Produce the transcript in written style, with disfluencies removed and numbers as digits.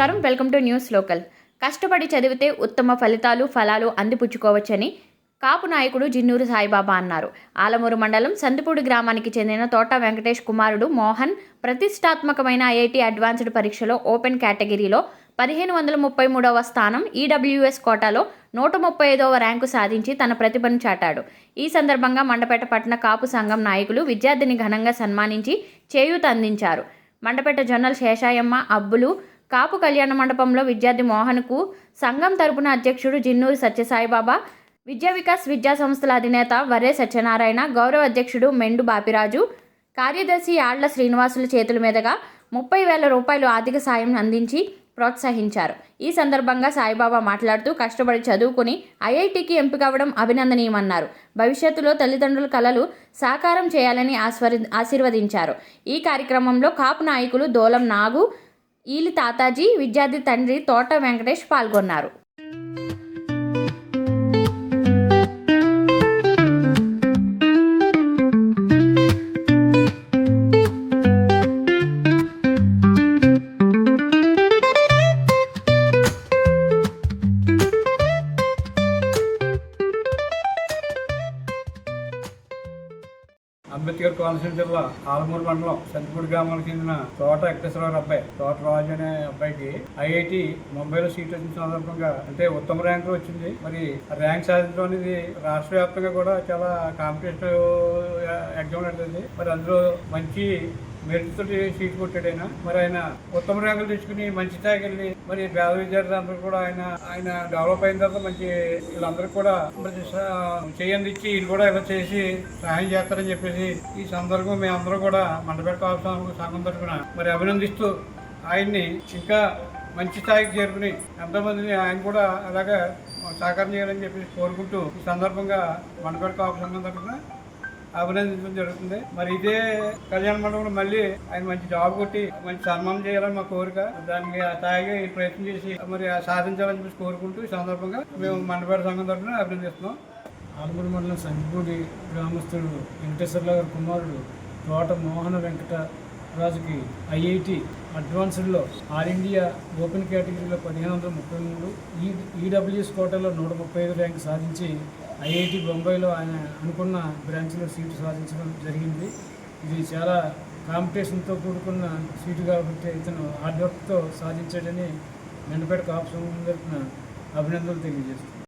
నమస్కారం. Welcome to news local. కష్టపడి చదివితే ఉత్తమ ఫలాలు అందిపుచ్చుకోవచ్చని కాపు నాయకుడు జిన్నూరు సాయిబాబా అన్నారు. ఆలమూరు మండలం సందిపూడి గ్రామానికి చెందిన తోట వెంకటేష్ కుమారుడు మోహన్ ప్రతిష్టాత్మకమైన ఐఐటి అడ్వాన్స్డ్ పరీక్షలో ఓపెన్ కేటగిరీలో 1533వ స్థానం, ఈడబ్ల్యూఎస్ కోటాలో 135వ ర్యాంకు సాధించి తన ప్రతిభను చాటాడు. ఈ సందర్భంగా మండపేట పట్టణ కాపు సంఘం నాయకులు విద్యార్థిని ఘనంగా సన్మానించి చేయూత అందించారు. మండపేట జొన్నల శేషాయమ్మ, అబ్బులు కాపు కళ్యాణ మండపంలో విద్యార్థి మోహన్కు సంఘం తరపున అధ్యక్షుడు జిన్నూరు సత్యసాయిబాబా, విద్యా వికాస్ విద్యా సంస్థల అధినేత వర్రే సత్యనారాయణ, గౌరవ అధ్యక్షుడు మెండు బాపిరాజు, కార్యదర్శి యాళ్ల శ్రీనివాసుల చేతుల మీదుగా 30,000 రూపాయలు ఆర్థిక సాయం అందించి ప్రోత్సహించారు. ఈ సందర్భంగా సాయిబాబా మాట్లాడుతూ కష్టపడి చదువుకుని ఐఐటికి ఎంపికవడం అభినందనీయమన్నారు. భవిష్యత్తులో తల్లిదండ్రుల కలలు సాకారం చేయాలని ఆశీర్వదించారు. ఈ కార్యక్రమంలో కాపు నాయకులు దోలం నాగు, ఈలి తాతాజీ, విద్యార్థి తండ్రి తోట వెంకటేష్ పాల్గొన్నారు. అంబేద్కర్ కోనసీమ జిల్లా ఆలమూరు మండలం సంతిపూడి గ్రామానికి చెందిన తోట వెంకటేశ్వరరావు అబ్బాయి, తోట రాజు అనే అబ్బాయికి ఐఐటి ముంబైలో సీట్ వచ్చిన సందర్భంగా అంటే ఉత్తమ ర్యాంకు వచ్చింది. మరి ర్యాంక్ సాధించడం అనేది రాష్ట్ర వ్యాప్తంగా కూడా చాలా కాంపిటేటివ్ ఎగ్జామ్ నడుతుంది. మరి అందులో మంచి మెరిట్ తోటి సీట్ కొట్టాడు ఆయన. మరి ఆయన ఉత్తమ ర్యాంకులు తెచ్చుకుని మంచి స్థాయికి వెళ్ళి మరి పేద విద్యార్థులందరూ కూడా ఆయన డెవలప్ అయిన తర్వాత మంచి వీళ్ళందరూ కూడా చేయందిచ్చి వీళ్ళు కూడా ఇలా చేసి సహాయం చేస్తారని చెప్పేసి ఈ సందర్భంగా మేమందరం కూడా మండపేట కాపు సంఘం తరఫున మరి అభినందిస్తూ ఆయన్ని ఇంకా మంచి స్థాయికి చేరుకుని ఎంతోమందిని ఆయన కూడా అలాగే సహకారం చేయాలని చెప్పేసి కోరుకుంటూ ఈ సందర్భంగా మండపేట కాపు సంఘం తరఫున అభినందించడం జరుగుతుంది. మరి ఇదే కళ్యాణ మండపంలో మళ్ళీ ఆయన మంచి జాబ్ కొట్టి మంచి సన్మానం చేయాలని మా కోరిక. దానికి స్థాయిగా ప్రయత్నం చేసి మరి సాధించాలని చెప్పి కోరుకుంటూ ఈ సందర్భంగా మేము మండపేట సంఘం తరఫున అభినందిస్తున్నాం. ఆలమూరు మండలం సంతిపూడి గ్రామస్తుడు వెంకటేశ్వరరావు గారి కుమారుడు తోట మోహన వెంకటరాజుకి ఐఐటి అడ్వాన్స్డ్లో ఆల్ ఇండియా ఓపెన్ కేటగిరీలో 1533, ఈడబ్ల్యూఎస్ కోటాలో 135 ర్యాంకు సాధించి ఐఐటి బొంబాయిలో ఆయన అనుకున్న బ్రాంచ్లో సీటు సాధించడం జరిగింది. ఇది చాలా కాంపిటీషన్తో కూడుకున్న సీటు కాబట్టి ఇతను హార్డ్ వర్క్తో సాధించాడని మండపేట కాపు సంఘం తరఫున అభినందనలు తెలియజేస్తున్నాను.